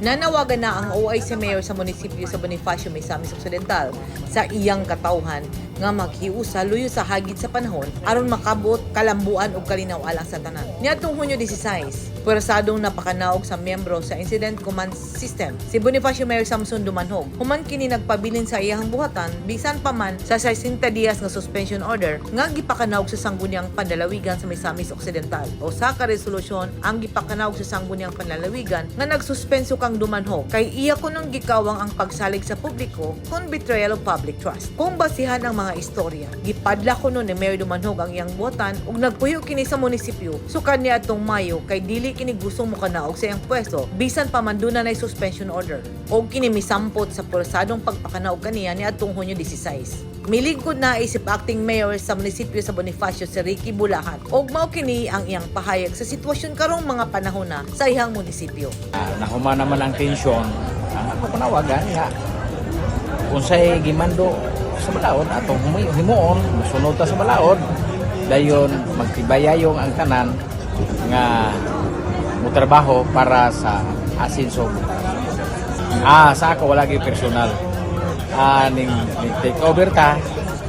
Nanawagan na ang OIC Mayor sa munisipyo sa Bonifacio, Misamis Occidental sa iyang katawhan nga maghiusa luyo sa hagit sa panahon aron makabot kalambuan ug kalinaw alang sa tanan. Niadtong Hunyo 16, pwersadong napakanaog sa miyembro sa Incident Command System si Bonifacio Mayor Samson Dumanhog. Human kini nagpabilin sa iyang buhatan bisan pa man sa 60 dias nga suspension order nga gipakanaog sa sangguniang panlalawigan sa Misamis Occidental. O sa karesolusyon ang gipakanaog sa sangguniang panlalawigan nga nagsuspenso kang Dumanhog kay iya kunong gikawang ang pagsalig sa publiko kung betrayal of public trust. Kung basihan ang mga istorya, gipadla kuno ni Mayor Dumanhog ang iyang buhatan ug nagpuyo kini sa munisipyo sukan niadtong Mayo kay dili kini gusto mo kanaog sa iyang pwesto bisan pa man dunay suspension order og kini misampot sa pwersadong pagpakanaog kaniya niadtong Hunyo 16. Miligod na isip acting mayor sa munisipyo sa Bonifacio si Ricky Bulahan og mao kini ang iyang pahayag sa sitwasyon karong mga panahon na sa iyang munisipyo. Nahuma naman ang tensyon, ang ako panawagan nga unsay gimando sa balaod atong himuon musunod ta sa balaod dayon magtibayayong ang tanan nga mutrabaho para sa asenso. Sa ako wala gyud personal. Ning take over ta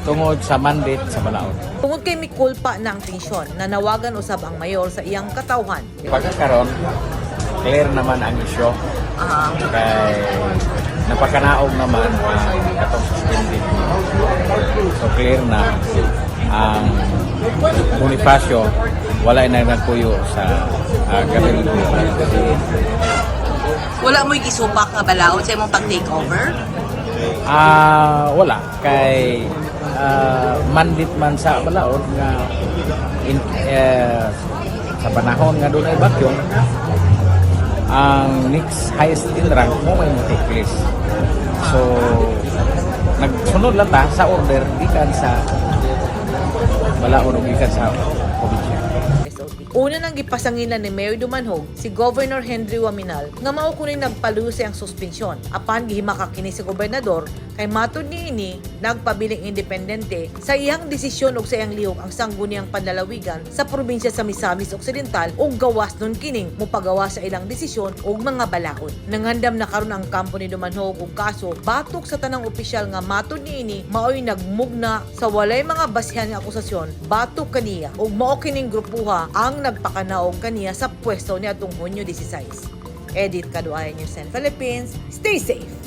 tungod sa mandate sa balaod. Tungod kay mikulpa na ang tensyon, nanawagan usab ang mayor sa iyang katawhan. Pagkakaroon, clear naman ang isyo. Kay napakanaog naman ang katong suspended. So clear na ang Bonifacio wala na nagpuyo sa gabi. Wala mo'y gisupak nga balaod sa imong pag-take over? Wala. Kay mandate man sa balaod nga sa panahon nga doon ay bakyo ang next highest in rank mo may take place. So nagsunod lang ta sa order gikan sa balaod ug gikan sa probinsya. Una nang gipasangilan ni Mayor Dumanhog si Governor Henry Waminal nga mao kunoy nagpaluyo sa ang suspensyon apan gihimaka kini sa gobernador kay matud niini nagpabiling independente sa iyang desisyon ug sa iyang lihok ang sangguniang panlalawigan sa probinsya sa Misamis Occidental ug gawas nun kining mopagawa sa ilang desisyon ug mga balaod. Nangandam na karon ang kampo ni Dumanhog og kaso batok sa tanang opisyal nga matud niini maoy nagmugna sa walay mga basihan nga akusasyon batok kaniya ug mao kining grupuha ang nagpakanaog kaniya sa pwesto niadtong Hunyo 16. Edit Kaduayan News and Philippines. Stay safe!